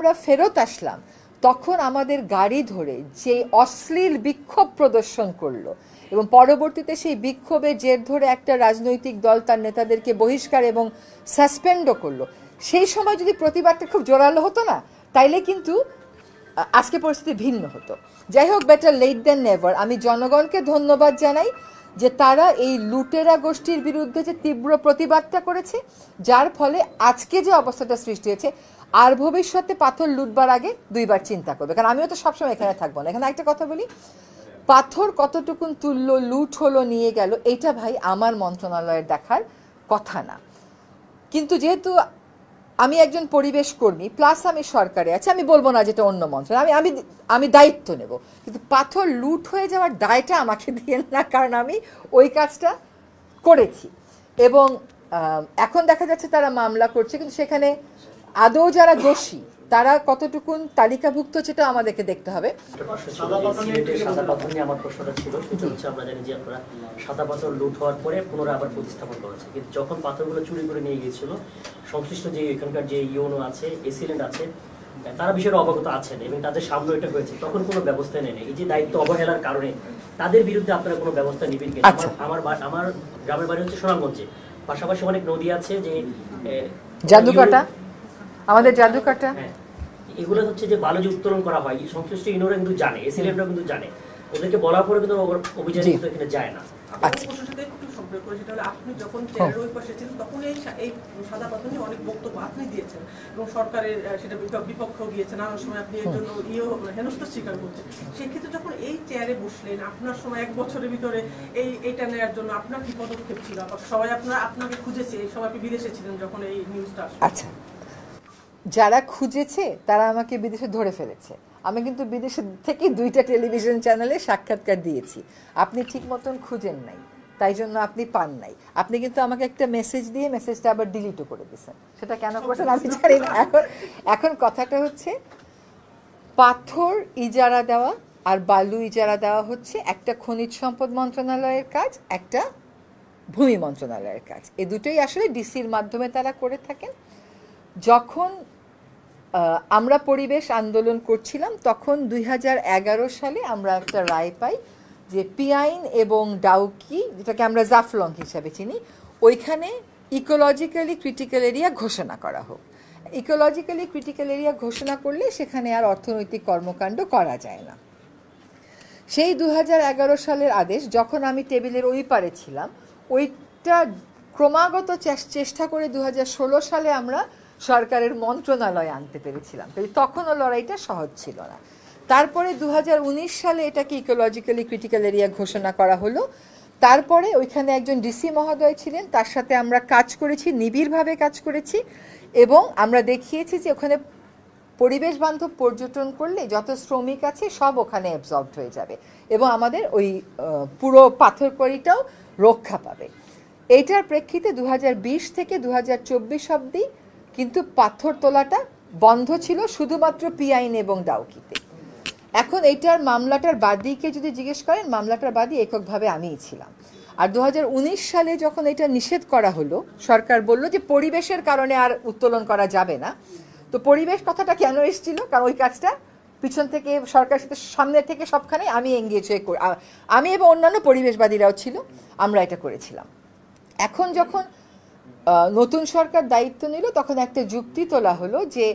আমরা ফেরত আসলাম তখন আমাদের গাড়ি ধরে যে অশ্লীল বিক্ষোভ প্রদর্শন করলো এবং পরবর্তীতে সেই বিক্ষোভের জের ধরে একটা রাজনৈতিক দল তার নেতাদেরকে বহিষ্কার এবং সাসপেন্ডও করলো, সেই সময় যদি প্রতিবাদটা খুব জোরালো হতো না, তাইলে কিন্তু আজকে পরিস্থিতি ভিন্ন হতো। যাই হোক, বেটার লেট দ্যান নেভার। আমি জনগণকে ধন্যবাদ জানাই যে তারা এই লুটেরা গোষ্ঠীর বিরুদ্ধে যে তীব্র প্রতিবাদটা করেছে, যার ফলে আজকে যে অবস্থাটা সৃষ্টি হয়েছে, আর ভবিষ্যতে পাথর লুটবার আগে দুইবার চিন্তা করবে। কারণ আমিও তো সবসময় এখানে থাকবো না। এখানে একটা কথা বলি, পাথর কতটুকুন তুললো, লুট হলো, নিয়ে গেল, এটা ভাই আমার মন্ত্রণালয়ের দেখার কথা না। কিন্তু যেহেতু আমি একজন পরিবেশ কর্মী প্লাস আমি সরকারে আছি, আমি বলবো না যেটা অন্য মন্ত্রণালয়, আমি আমি দায়িত্ব নেব, কিন্তু পাথর লুট হয়ে যাওয়ার দায়টা আমাকে দিয়ে না, কারণ আমি ওই কাজটা করেছি। এবং এখন দেখা যাচ্ছে তারা মামলা করছে, কিন্তু সেখানে আদৌ যারা দোষী তারা কতটুকুন তালিকাভুক্ত সেটা আমাদেরকে দেখতে হবে। সাদা পাথর নিয়ে আমার প্রশ্নটা ছিল, সেটা হচ্ছে আমরা জানি যে আপনারা সাদা পাথর লুট হওয়ার পরে পুনরায় আবার প্রতিস্থাপন করেছে, কিন্তু যখন পাথরগুলো চুরি করে নিয়ে গিয়েছিল সংশ্লিষ্ট যে এখানকার যে ইউনো আছে, এসিলেন্ট আছে, তারা বিষয়ে অবগত আছেন এবং তাদের সামনে এটা হয়েছে, তখন কোনো ব্যবস্থা নেই। এই যে দায়িত্ব অবহেলার কারণে তাদের বিরুদ্ধে আপনারা কোনো ব্যবস্থা নেবেন কিনা? আমার গ্রামের বাড়ি হচ্ছে সুনামগঞ্জে, পাশাপাশি অনেক নদী আছে, যে জাদুকাটা, আমাদের জাদুকাটা, এগুলো হচ্ছে যে বালু যে উত্তোলন করা হয়, সংশ্লিষ্ট ইউনোরা কিন্তু জানে, এসিলেন্টরা কিন্তু জানে, ওদেরকে বলার পরে কিন্তু অভিযান কিন্তু এখানে যায় না। আপনি যখন চেয়ারের ওই পাশে ছিলেন তখন এই সাদা পাথর নিয়ে অনেক বক্তব্য আপনি দিয়েছেন এবং সরকারের সেটা বিপক্ষেও গিয়েছেন, নানান সময় আপনি এর জন্য হেনস্থা স্বীকার করছেন। সেক্ষেত্রে যখন এই চেয়ারে বসলেন, আপনার সময় 1 বছরের ভিতরে এইটা নেওয়ার জন্য আপনার কি পদক্ষেপ ছিল? সবাই আপনাকে খুঁজেছে, এই সময় আপনি বিদেশে ছিলেন যখন এই নিউজটা আসলো। আচ্ছা, যারা খুঁজেছে তারা আমাকে বিদেশে ধরে ফেলেছে। আমি কিন্তু বিদেশে থেকে 2টা টেলিভিশন চ্যানেলে সাক্ষাৎকার দিয়েছি। আপনি ঠিক মতন খুঁজেন নাই, তাই জন্য আপনি পান নাই। আপনি কিন্তু আমাকে একটা মেসেজ দিয়ে মেসেজটা আবার ডিলিটও করে দিয়েছেন। সেটা কেন করেছেন আমি জানি না। এখন কথাটা হচ্ছে, পাথর ইজারা দেওয়া আর বালু ইজারা দেওয়া হচ্ছে একটা খনিজ সম্পদ মন্ত্রণালয়ের কাজ, একটা ভূমি মন্ত্রণালয়ের কাজ। এই দুটোই আসলে ডিসির মাধ্যমে তারা করে থাকেন। যখন আমরা পরিবেশ আন্দোলন করছিলাম তখন 2011 সালে আমরা একটা রায় পাই যে পিয়াইন এবং ডাউকি, যেটাকে আমরা জাফলং হিসাবে চিনি, ওইখানে ইকোলজিক্যালি ক্রিটিক্যাল এরিয়া ঘোষণা করা হোক। ইকোলজিক্যালি ক্রিটিক্যাল এরিয়া ঘোষণা করলে সেখানে আর অর্থনৈতিক কর্মকাণ্ড করা যায় না। সেই 2011 সালের আদেশ যখন আমি টেবিলের ওই পারে ছিলাম, ওইটা ক্রমাগত চেষ্টা করে 2016 সালে আমরা সরকারের মন্ত্রণালয়ে আনতে পেরেছিলাম। তখনও লড়াইটা সহজ ছিল না। তারপরে 2019 সালে এটাকে ইকোলজিক্যালি ক্রিটিক্যাল এরিয়া ঘোষণা করা হলো। তারপরে ওইখানে একজন ডিসি মহোদয় ছিলেন, তার সাথে আমরা কাজ করেছি, নিবিড়ভাবে কাজ করেছি, এবং আমরা দেখিয়েছি যে ওখানে পরিবেশ বান্ধব পর্যটন করলে যত শ্রমিক আছে সব ওখানে অ্যাবজর্বড হয়ে যাবে এবং আমাদের ওই পুরো পাথরকড়িটাও রক্ষা পাবে। এইটার প্রেক্ষিতে 2020 থেকে 2024 অবধি কিন্তু পাথর তোলাটা বন্ধ ছিল শুধুমাত্র পিয়াইন এবং ডাউকিতে। এখন এইটার মামলাটার বাদীকে যদি জিজ্ঞেস করেন, মামলাটার বাদী এককভাবে আমিই ছিলাম। আর 2019 সালে যখন এটা নিষেধ করা হলো, সরকার বলল যে পরিবেশের কারণে আর উত্তোলন করা যাবে না। তো পরিবেশ কথাটা কেন এসেছিল? কারণ ওই কাজটা পিছন থেকে সরকারের সাথে সামনে থেকে সবখানে আমি এঙ্গেজ হয়ে আমি এবং অন্যান্য পরিবেশবাদীরাও ছিল, আমরা এটা করেছিলাম। এখন যখন নতুন সরকার দায়িত্ব নিল তখন একটা যুক্তি তোলা হলো যে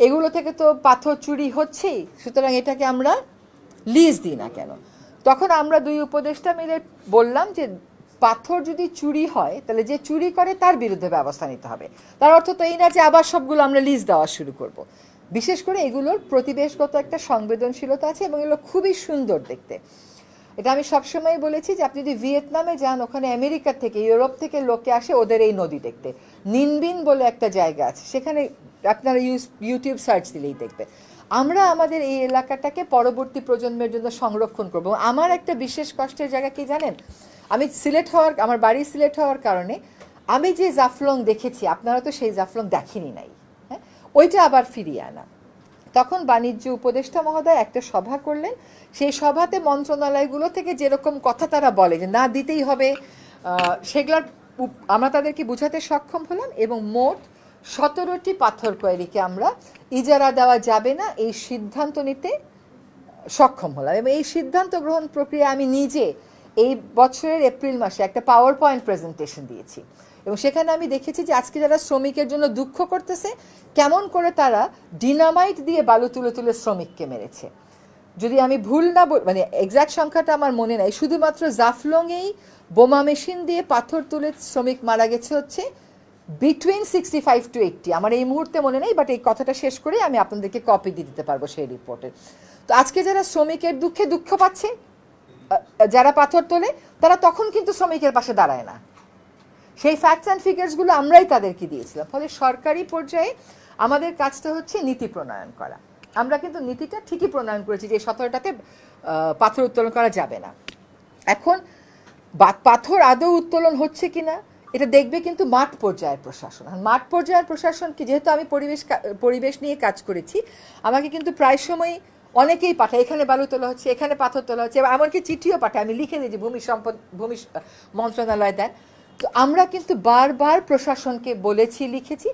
এগুলো থেকে তো পাথর চুরি হচ্ছেই, সুতরাং এটাকে আমরা লিজ দিই না কেন। তখন আমরা 2 উপদেষ্টা মিলে বললাম যে পাথর যদি চুরি হয় তাহলে যে চুরি করে তার বিরুদ্ধে ব্যবস্থা নিতে হবে। তার অর্থ তো এই না যে আবার সবগুলো আমরা লিজ দেওয়া শুরু করব। বিশেষ করে এগুলোর প্রতিবেশগত একটা সংবেদনশীলতা আছে এবং এগুলো খুবই সুন্দর দেখতে। এটা আমি সবসময় বলেছি যে আপনি যদি ভিয়েতনামে যান, ওখানে আমেরিকা থেকে, ইউরোপ থেকে লোকে আসে ওদের এই নদী দেখতে। নিনবিন বলে একটা জায়গা আছে, সেখানে আপনারা ইউটিউব সার্চ দিলেই দেখবে। আমরা আমাদের এই এলাকাটাকে পরবর্তী প্রজন্মের জন্য সংরক্ষণ করব। আমার একটা বিশেষ কষ্টের জায়গা কি জানেন? আমি আমার বাড়ি সিলেট হওয়ার কারণে আমি যে জাফলং দেখেছি, আপনারা তো সেই জাফলং দেখেনি নাই, হ্যাঁ, ওইটা আবার ফিরিয়ে আনা। তখন বাণিজ্য উপদেষ্টা মহোদয় একটা সভা করলেন। সেই সভাতে মন্ত্রণালয়গুলো থেকে যেরকম কথা তারা বলে যে না দিতেই হবে, সেগুলোর আমরা তাদেরকে বোঝাতে সক্ষম হলাম এবং মোট 17টি পাথর কোয়ারিকে আমরা ইজারা দেওয়া যাবে না এই সিদ্ধান্ত নিতে সক্ষম হলাম। এবং এই সিদ্ধান্ত গ্রহণ প্রক্রিয়া আমি নিজে এই বছরের এপ্রিল মাসে একটা পাওয়ার পয়েন্ট প্রেজেন্টেশন দিয়েছি, এবং সেখানে আমি দেখেছি যে আজকে যারা শ্রমিকের জন্য দুঃখ করতেছে, কেমন করে তারা ডিনামাইট দিয়ে বালু তুলে তুলে শ্রমিককে মেরেছে। যদি আমি ভুল না মানে এক্সাক্ট সংখ্যাটা আমার মনে নাই, শুধুমাত্র জাফলংয়েই বোমা মেশিন দিয়ে পাথর তুলে শ্রমিক মারা গেছে হচ্ছে বিটুইন 65 to 80, আমার এই মুহূর্তে মনে নেই, বাট এই কথাটা শেষ করে আমি আপনাদেরকে কপি দিয়ে দিতে পারবো সেই রিপোর্টের। তো আজকে যারা শ্রমিকের দুঃখে দুঃখ পাচ্ছে, যারা পাথর তোলে, তারা তখন কিন্তু শ্রমিকের পাশে দাঁড়ায় না। সেই ফ্যাক্টস অ্যান্ড ফিগার্সগুলো আমরাই তাদেরকে দিয়েছিলাম। ফলে সরকারি পর্যায়ে আমাদের কাজটা হচ্ছে নীতি প্রণয়ন করা। আমরা কিন্তু নীতিটা ঠিকই প্রণয়ন করেছি যে 17টাতে পাথর উত্তোলন করা যাবে না। এখন পাথর আদৌ উত্তোলন হচ্ছে কিনা এটা দেখবে কিন্তু মাঠ পর্যায়ের প্রশাসন। মাঠ পর্যায়ের প্রশাসন কি, যেহেতু আমি পরিবেশ নিয়ে কাজ করেছি, আমাকে কিন্তু প্রায় সময় অনেকেই পাঠায়, এখানে বালু তোলা হচ্ছে, এখানে পাথর তোলা হচ্ছে, এবং এমনকি চিঠিও পাঠায়, আমি লিখে দিই যে ভূমি মন্ত্রণালয় দেন। তো আমরা কিন্তু বারবার প্রশাসনকে বলেছি, লিখেছি।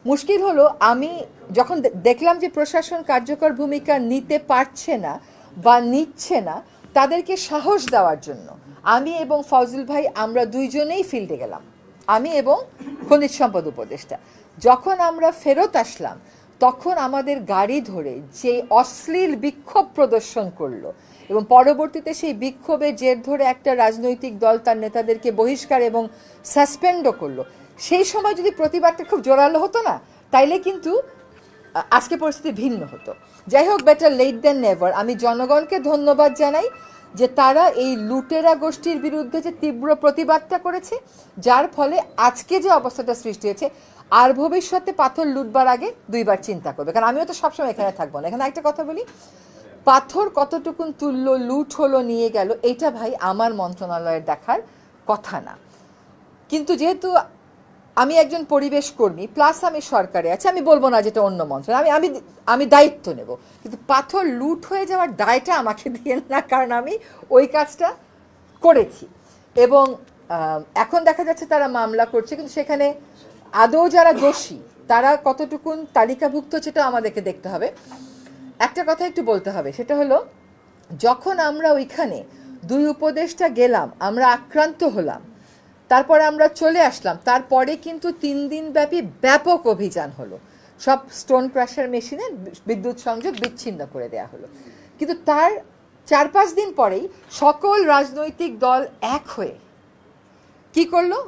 মুশকিল হলো আমি যখন দেখলাম যে প্রশাসন কার্যকর ভূমিকা নিতে পারছে না বা নিচ্ছে না, তাদেরকে সাহস দেওয়ার জন্য আমি এবং ফজল ভাই আমরা দুইজনেই ফিল্ডে গেলাম, আমি এবং খনিজ সম্পদ উপদেষ্টা। যখন আমরা ফেরত আসলাম তখন আমাদের গাড়ি ধরে যে অশ্লীল বিক্ষোভ প্রদর্শন করলো, এবং পরবর্তীতে সেই বিক্ষোভের জের ধরে একটা রাজনৈতিক দল তার নেতাদেরকে বহিষ্কার এবং সাসপেন্ডও করলো, সেই সময় যদি প্রতিবাদটা খুব জোরালো হতো না, তাইলে কিন্তু আজকে পরিস্থিতি ভিন্ন হতো। যাই হোক, বেটার লেট দ্যান নেভার। আমি জনগণকে ধন্যবাদ জানাই যে তারা এই লুটেরা গোষ্ঠীর বিরুদ্ধে যে তীব্র প্রতিবাদটা করেছে, যার ফলে আজকে যে অবস্থাটা সৃষ্টি হয়েছে, আর ভবিষ্যতে পাথর লুটবার আগে দুইবার চিন্তা করবে। কারণ আমিও তো সবসময় এখানে থাকবো না। এখানে একটা কথা বলি, পাথর কতটুকুন তুললো, লুট হলো, নিয়ে গেল, এটা ভাই আমার মন্ত্রণালয়ের দেখার কথা না। কিন্তু যেহেতু আমি একজন পরিবেশ কর্মী প্লাস আমি সরকারে আছি, আমি বলবো না যেটা অন্য মন্ত্রণালয়, আমি দায়িত্ব নেব, কিন্তু পাথর লুট হয়ে যাওয়ার দায়টা আমাকে দিয়ে না, কারণ আমি ওই কাজটা করেছি। এবং এখন দেখা যাচ্ছে তারা মামলা করছে, কিন্তু সেখানে আদৌ যারা দোষী তারা কতটুকুন তালিকাভুক্ত সেটা আমাদেরকে দেখতে হবে। একটা কথা একটু বলতে হবে, সেটা হলো যখন আমরা ওইখানে দুই উপদেষ্টা গেলাম, আমরা আক্রান্ত হলাম, তারপরে আমরা চলে আসলাম, তারপরে কিন্তু 3 দিন ব্যাপী ব্যাপক অভিযান হলো, সব স্টোন ক্রাশার মেশিনে বিদ্যুৎ সংযোগ বিচ্ছিন্ন করে দেয়া হলো। কিন্তু তার 4-5 দিন পরেই সকল রাজনৈতিক দল এক হয়ে কি করলো,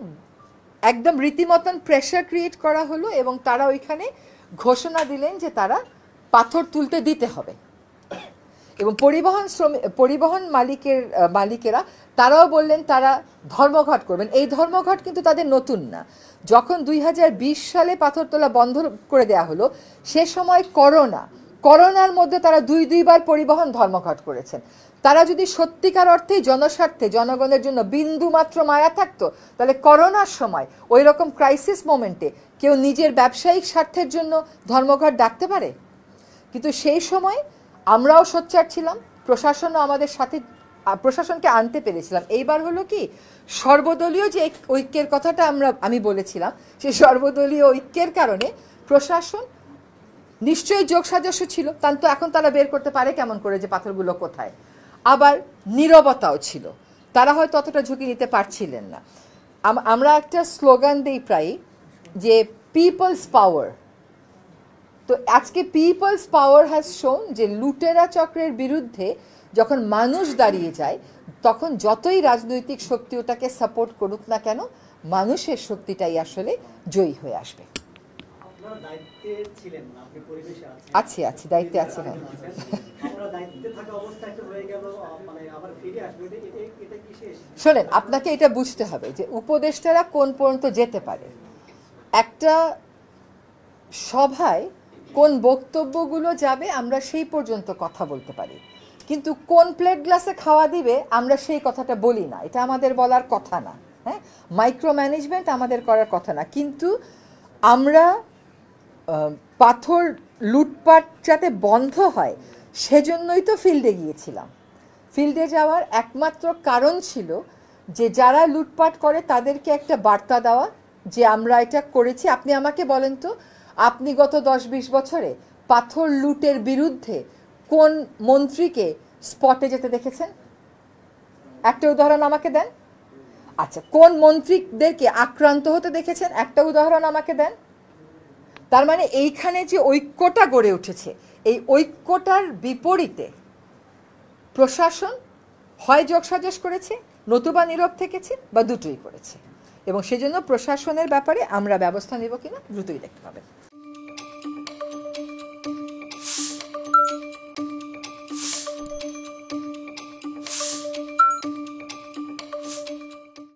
একদম রীতিমতন প্রেশার ক্রিয়েট করা হলো, এবং তারা ওইখানে ঘোষণা দিলেন যে তারা পাথর তুলতে দিতে হবে। এবং পরিবহন মালিকেরা তারাও বললেন তারা ধর্মঘট করবেন। এই ধর্মঘট কিন্তু তাদের নতুন না। যখন 2020 সালে পাথর তোলা বন্ধ করে দেয়া হলো, সে সময় করোনার মধ্যে তারা দুইবার পরিবহন ধর্মঘট করেছেন। তারা যদি সত্যিকার অর্থেই জনস্বার্থে জনগণের জন্য বিন্দু মাত্র মায়া থাকতো, তাহলে করোনার সময় ওই রকম ক্রাইসিস মোমেন্টে কেউ নিজের ব্যবসায়িক স্বার্থের জন্য ধর্মঘট ডাকতে পারে? কিন্তু সেই সময় আমরাও সোচ্চার ছিলাম, প্রশাসনও আমাদের সাথে, প্রশাসনকে আনতে পেরেছিলাম। এইবার হলো কি, সর্বদলীয় যে ঐক্যের কথাটা আমি বলেছিলাম, সেই সর্বদলীয় ঐক্যের কারণে প্রশাসন নিশ্চয়ই যোগসাজস্য ছিল, তো এখন তারা বের করতে পারে কেমন করে যে পাথরগুলো কোথায়। আবার নীরবতাও ছিল, তারা হয়তো অতটা ঝুঁকি নিতে পারছিলেন না। আমরা একটা স্লোগান দিই প্রায়, যে পিপলস পাওয়ার। তো আজকে পিপলস পাওয়ার হ্যাজ শোন যে লুটেরা চক্রের বিরুদ্ধে যখন মানুষ দাঁড়িয়ে যায়, তখন যতই রাজনৈতিক শক্তি ওটাকে সাপোর্ট করুক না কেন, মানুষের শক্তিটাই আসলে জয়ী হয়ে আসবে। আছি দায়িত্বে আছি। হ্যাঁ, শোনেন, আপনাকে এটা বুঝতে হবে যে উপদেষ্টারা কোন পর্যন্ত যেতে পারে। একটা সভায় কোন বক্তব্যগুলো যাবে আমরা সেই পর্যন্ত কথা বলতে পারি, কিন্তু কোন প্লেট গ্লাসে খাওয়া দিবে আমরা সেই কথাটা বলি না, এটা আমাদের বলার কথা না। হ্যাঁ, মাইক্রো ম্যানেজমেন্ট আমাদের করার কথা না। কিন্তু আমরা পাথর লুটপাট যাতে বন্ধ হয় সেজন্যই তো ফিল্ডে গিয়েছিলাম। ফিল্ডে যাওয়ার একমাত্র কারণ ছিল যে যারা লুটপাট করে তাদেরকে একটা বার্তা দেওয়া যে আমরা এটা করেছি? আপনি আমাকে বলেন তো, আপনি গত 10-20 বছরে পাথর লুটের বিরুদ্ধে কোন মন্ত্রীকে স্পটে যেতে দেখেছেন? একটা উদাহরণ আমাকে দেন। আচ্ছা, কোন মন্ত্রীদেরকে আক্রান্ত হতে দেখেছেন? একটা উদাহরণ আমাকে দেন। তার মানে এইখানে যে ঐক্যটা গড়ে উঠেছে, এই ঐক্যটার বিপরীতে প্রশাসন হয় যোগসাজশ করেছে, নতুবা নীরব থেকেছে, বা দুটোই করেছে। এবং সেজন্য প্রশাসনের ব্যাপারে আমরা ব্যবস্থা নেব কিনা দ্রুতই দেখতে পাবেন।